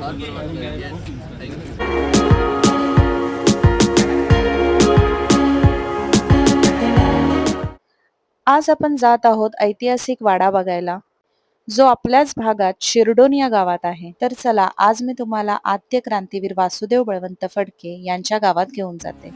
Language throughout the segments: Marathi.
फार बरं वाटलं. Yes, thank you. आज आपण जात आहोत ऐतिहासिक वाडा बघायला, जो आपल्याच भागात शिरडोन या गावात आहे. तर चला, आज मी तुम्हाला आद्य क्रांतीवीर वासुदेव बळवंत फडके यांच्या गावात घेऊन जाते.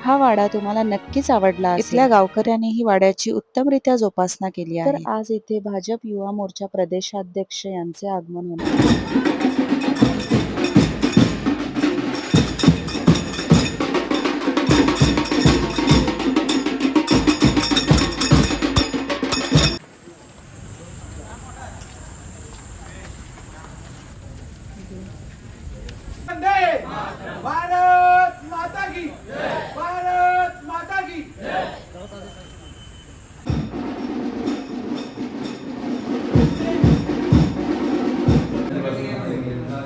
हा वाडा तुम्हाला नक्कीच आवडला असेल. इथल्या गावकऱ्यांनी ही वाड्याची उत्तमरित्या जोपासना केली आहे. तर आज इथे भाजप युवा मोर्चा प्रदेशाध्यक्ष यांचे आगमन होणार. भारत माता की भारत माता की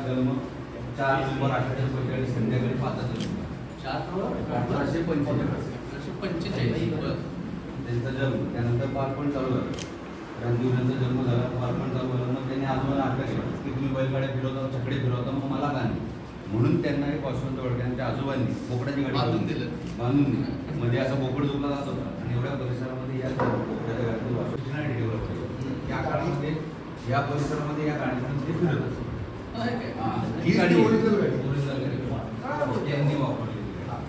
जन्म 4 नोव्हेंबर 1845 संध्याकाळी 5 1845. त्यांचा जन्म, त्यानंतर बालपण चालू झालं. रणजिवरांचा जन्म झाला, बालपण चालू झालं. मग त्यांनी आजोबाला आग्रह केला की तुम्ही बैलगाड्या फिरवता, छकडे फिरवता, मग मला का नाही? म्हणून त्यांना एक वासवंत वडक्यांच्या आजोबांनी बोकडाची गाडी बांधून दिलं. मध्ये असा बोकड झोपला जात होता आणि एवढ्या परिसरामध्ये या बोकडाच्या गाडीतून वासवंत डेव्हलप केलं. या काळामध्ये या परिसरामध्ये या गाडीतून ते फिरत असत. ही गाडी ओरिजिनल गाडी यांनी वापरलेली गाडी.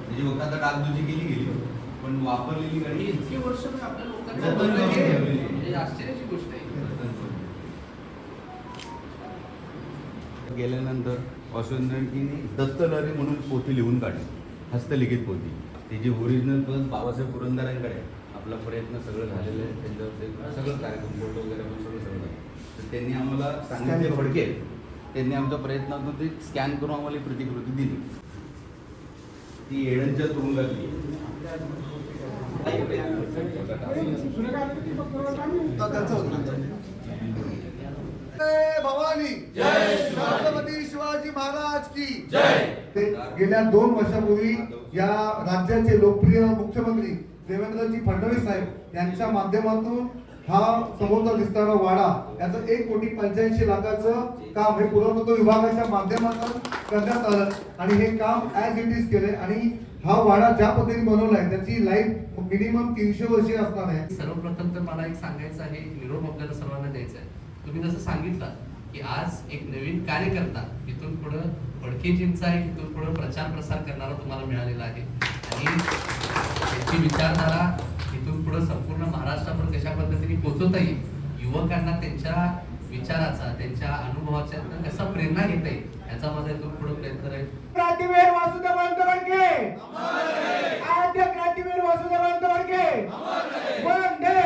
म्हणजे बघा आता डागडुजी गेली पण वापरलेली गाडी इतकी वर्ष पण आपल्या लोकांना जतन करून ठेवलेली आहे. म्हणजे आश्चर्याची गोष्ट आहे. गेल्यानंतर वासुदेवांनी दत्तलहरी म्हणून पोथी लिहून काढली, हस्तलिखित पोथी. त्याची ओरिजिनल पण बाबासाहेब पुरंदरांकडे आहे. आपला प्रयत्न सगळं झालेलं आहे, त्यांच्यावर ते सगळं कार्यक्रम फोटो वगैरे पण सगळं झालं. तर त्यांनी आम्हाला सांगितले फडके, त्यांनी आमच्या प्रयत्नातून ते स्कॅन करून आम्हाला ही प्रतिकृती दिली. ती येडनच्या तुरुंगातली भवानी जय छत्रपती शिवाजी महाराज की जय. ते गेल्या 2 वर्षापूर्वी या राज्याचे लोकप्रिय मुख्यमंत्री देवेंद्रजी फडणवीस साहेब यांच्या माध्यमातून हा समोरचा दिसणारा वाडा याचं 1,85,00,000 काम हे पुरातत्व विभागाच्या माध्यमातून करण्यात आलं आणि हे काम ऍज इट इज केले आणि हा वाडा ज्या पद्धतीने बनवलाय त्याची लाईफ मिनिमम 300 वर्षे असणार आहे. सर्वप्रथम तर मला एक सांगायचं आहे, निरोप आपल्याला सर्वांना द्यायचा आहे. तुम्ही जसं सांगितलं की आज एक नवीन कार्यकर्ता इथून पुढं फडकेजींचा आहे, इथून पुढं प्रचार प्रसार करणारा तुम्हाला मिळालेला आहे आणि त्याची विचारधारा इथून पुढं संपूर्ण महाराष्ट्रावर कशा पद्धतीने पोहोचवता येईल, युवकांना त्यांच्या विचाराचा त्यांच्या अनुभवाच्या कसा प्रेरणा घेता येईल याचा माझा इथून पुढे प्रयत्न राहील. क्रांतीवीर वासुदेव बळवंत आद्य क्रांतीवीर वासुदेव बळवंत वंदे